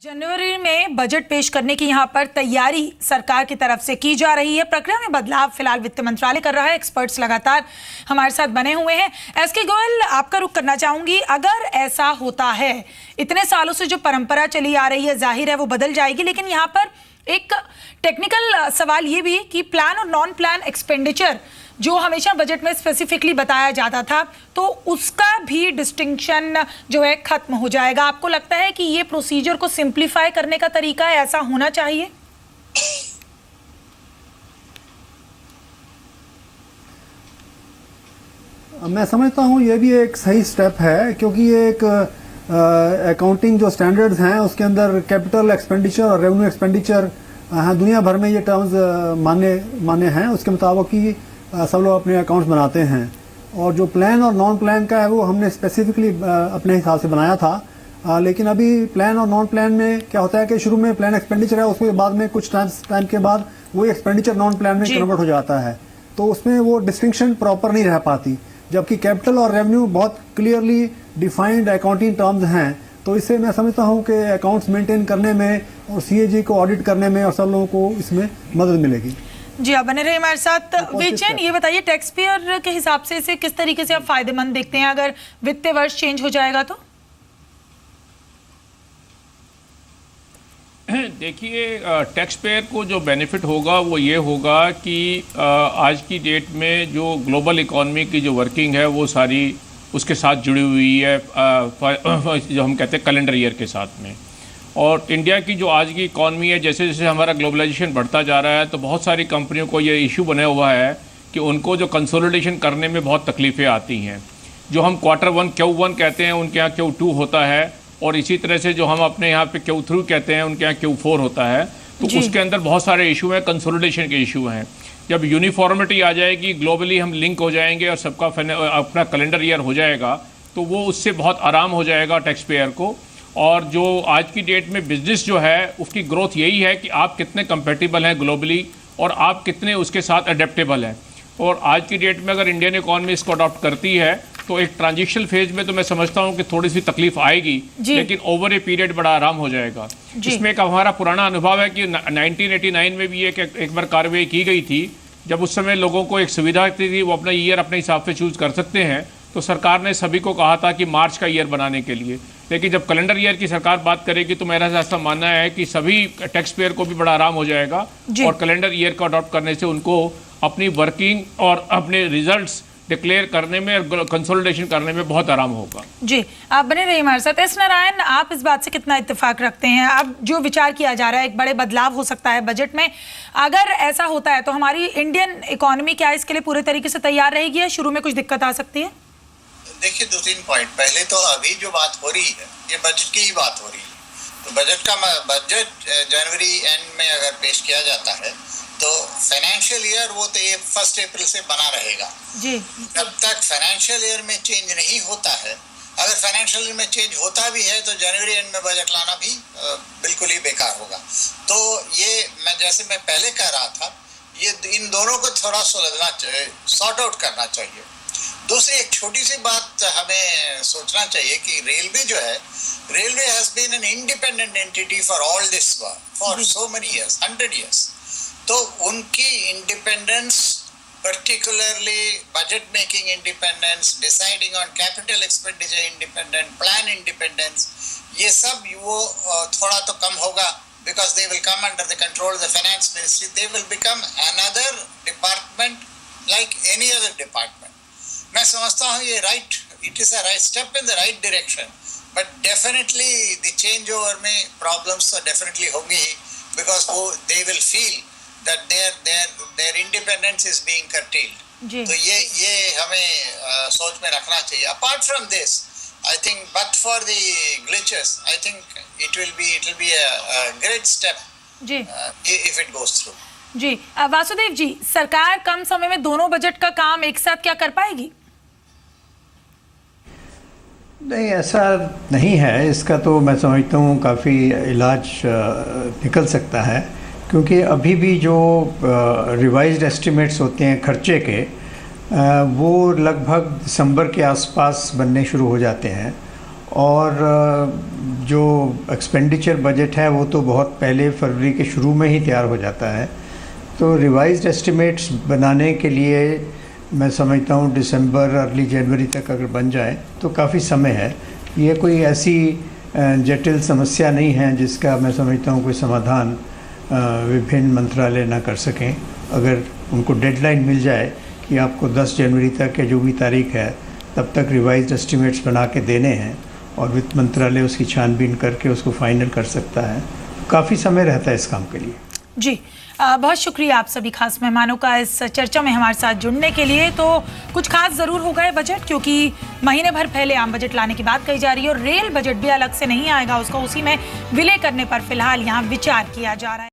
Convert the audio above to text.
जनवरी में बजट पेश करने की यहां पर तैयारी सरकार की तरफ से की जा रही है। प्रक्रिया में बदलाव फिलहाल वित्त मंत्रालय कर रहा है। एक्सपर्ट्स लगातार हमारे साथ बने हुए हैं। एसके गोयल, आपका रुख करना चाहूंगी। अगर ऐसा होता है, इतने सालों से जो परंपरा चली आ रही है, जाहिर है वो बदल जाएगी, लेकिन यहाँ पर एक टेक्निकल सवाल ये भी कि प्लान और नॉन प्लान एक्सपेंडिचर जो हमेशा बजट में स्पेसिफिकली बताया जाता था, तो उसका भी डिस्टिंक्शन जो है खत्म हो जाएगा। आपको लगता है कि ये प्रोसीजर को सिंप्लीफाई करने का तरीका है, ऐसा होना चाहिए? मैं समझता हूँ ये भी एक सही स्टेप है, क्योंकि ये एक अकाउंटिंग जो स्टैंडर्ड्स हैं उसके अंदर कैपिटल एक्सपेंडिचर और रेवेन्यू एक्सपेंडिचर दुनिया भर में ये टर्म्स मान्य हैं। उसके मुताबिक ही सब लोग अपने अकाउंट्स बनाते हैं। और जो प्लान और नॉन प्लान का है वो हमने स्पेसिफिकली अपने हिसाब से बनाया था। लेकिन अभी प्लान और नॉन प्लान में क्या होता है कि शुरू में प्लान एक्सपेंडिचर है, उसके बाद में कुछ टाइम के बाद वो एक्सपेंडिचर नॉन प्लान में कन्वर्ट हो जाता है, तो उसमें वो डिस्टिंक्शन प्रॉपर नहीं रह पाती। जबकि कैपिटल और रेवेन्यू बहुत क्लियरली डिफाइंड अकाउंटिंग टर्म्स हैं, तो इससे मैं समझता हूँ कि अकाउंट्स मेंटेन करने में और सीएजी को ऑडिट करने में और सब लोगों को इसमें मदद मिलेगी। जी, आप बने रहे हमारे साथ। विजयन, ये बताइए, टैक्स पेयर के हिसाब से इसे किस तरीके से आप फायदेमंद देखते हैं अगर वित्तीय वर्ष चेंज हो जाएगा तो? देखिए, टैक्स पेयर को जो बेनिफिट होगा वो ये होगा कि आज की डेट में जो ग्लोबल इकॉनमी की जो वर्किंग है वो सारी उसके साथ जुड़ी हुई है, जो हम कहते हैं कैलेंडर ईयर के साथ में। और इंडिया की जो आज की इकॉनमी है, जैसे जैसे हमारा ग्लोबलाइजेशन बढ़ता जा रहा है, तो बहुत सारी कंपनियों को ये इशू बना हुआ है कि उनको जो कंसोलिडेशन करने में बहुत तकलीफ़ें आती हैं। जो हम Q1 Q1 कहते हैं, उनके यहाँ Q2 होता है, और इसी तरह से जो हम अपने यहाँ पे Q3 कहते हैं, उनके यहाँ Q4 होता है। तो उसके अंदर बहुत सारे इशू हैं, कंसोलिडेशन के इशू हैं। जब यूनिफॉर्मिटी आ जाएगी, ग्लोबली हम लिंक हो जाएंगे और सबका अपना कैलेंडर ईयर हो जाएगा, तो वो उससे बहुत आराम हो जाएगा टैक्स पेयर को। और जो आज की डेट में बिजनेस जो है उसकी ग्रोथ यही है कि आप कितने कंपेटिबल हैं ग्लोबली और आप कितने उसके साथ अडेप्टेबल हैं। और आज की डेट में अगर इंडियन इकॉनमी इसको अडॉप्ट करती है तो एक ट्रांजिशनल फेज में तो मैं समझता हूँ कि थोड़ी सी तकलीफ आएगी, लेकिन ओवर ए पीरियड बड़ा आराम हो जाएगा। इसमें एक हमारा पुराना अनुभव है कि 1989 में भी एक बार कार्रवाई की गई थी, जब उस समय लोगों को एक सुविधा थी, वो अपना ईयर अपने हिसाब से चूज कर सकते हैं। तो सरकार ने सभी को कहा था कि मार्च का ईयर बनाने के लिए, लेकिन जब कैलेंडर ईयर की सरकार बात करेगी तो मेरा ऐसा मानना है कि सभी टैक्स पेयर को भी बड़ा आराम हो जाएगा और कैलेंडर ईयर को अडॉप्ट करने से उनको अपनी वर्किंग और अपने रिजल्ट्स डिक्लेयर करने में और कंसोलिडेशन करने में बहुत आराम होगा। जी, आप बने रहिए हमारे साथ। एस नारायण, आप इस बात से कितना इत्तेफाक रखते हैं? अब जो विचार किया जा रहा है, एक बड़े बदलाव हो सकता है बजट में, अगर ऐसा होता है तो हमारी इंडियन इकोनॉमी क्या इसके लिए पूरे तरीके से तैयार रहेगी या शुरू में कुछ दिक्कत आ सकती है? देखिए, 2-3 पॉइंट। पहले तो अभी जो बात हो रही है ये बजट की ही बात हो रही है। तो बजट जनवरी एंड में अगर पेश किया जाता है तो फाइनेंशियल ईयर वो तो ये 1 अप्रैल से बना रहेगा जी। जब तक फाइनेंशियल ईयर में चेंज नहीं होता है, अगर फाइनेंशियल ईयर में चेंज होता भी है तो जनवरी एंड में बजट लाना भी बिल्कुल ही बेकार होगा। तो ये जैसे मैं पहले कह रहा था, ये इन दोनों को थोड़ा सुलझना चाहिए, सॉर्ट आउट करना चाहिए। दूसरी एक छोटी सी बात हमें सोचना चाहिए कि रेलवे जो है, railway has been an independent entity for all this for so many years, 100 years. तो उनकी independence, particularly budget making independence, deciding on capital expenditure independent, plan independence, ये सब वो थोड़ा तो कम होगा, because they will come under the control of the finance ministry. They will become another department like any other department. मैं समझता हूँ ये it is a right step in the right direction, but definitely the changeover में problems तो definitely होंगी ही, because they will feel that their independence is being curtailed. तो ये हमें सोच में रखना चाहिए. Apart from this, I think, but for the glitches, I think it will be a great step if it goes through. जी, वासुदेव जी, सरकार कम समय में दोनों बजट का काम एक साथ क्या कर पाएगी? नहीं, ऐसा नहीं है। इसका तो मैं समझता हूँ काफ़ी इलाज निकल सकता है, क्योंकि अभी भी जो रिवाइज्ड एस्टिमेट्स होते हैं खर्चे के, वो लगभग दिसंबर के आसपास बनने शुरू हो जाते हैं और जो एक्सपेंडिचर बजट है वो तो बहुत पहले फरवरी के शुरू में ही तैयार हो जाता है। तो रिवाइज्ड एस्टिमेट्स बनाने के लिए मैं समझता हूँ दिसंबर अर्ली जनवरी तक अगर बन जाए तो काफ़ी समय है। ये कोई ऐसी जटिल समस्या नहीं है जिसका मैं समझता हूँ कोई समाधान विभिन्न मंत्रालय ना कर सकें। अगर उनको डेडलाइन मिल जाए कि आपको 10 जनवरी तक या जो भी तारीख है तब तक रिवाइज्ड एस्टिमेट्स बना के देने हैं और वित्त मंत्रालय उसकी छानबीन करके उसको फाइनल कर सकता है, काफ़ी समय रहता है इस काम के लिए। जी बहुत शुक्रिया आप सभी खास मेहमानों का इस चर्चा में हमारे साथ जुड़ने के लिए। तो कुछ खास ज़रूर होगा ये बजट, क्योंकि महीने भर पहले आम बजट लाने की बात कही जा रही है और रेल बजट भी अलग से नहीं आएगा, उसको उसी में विलय करने पर फिलहाल यहाँ विचार किया जा रहा है।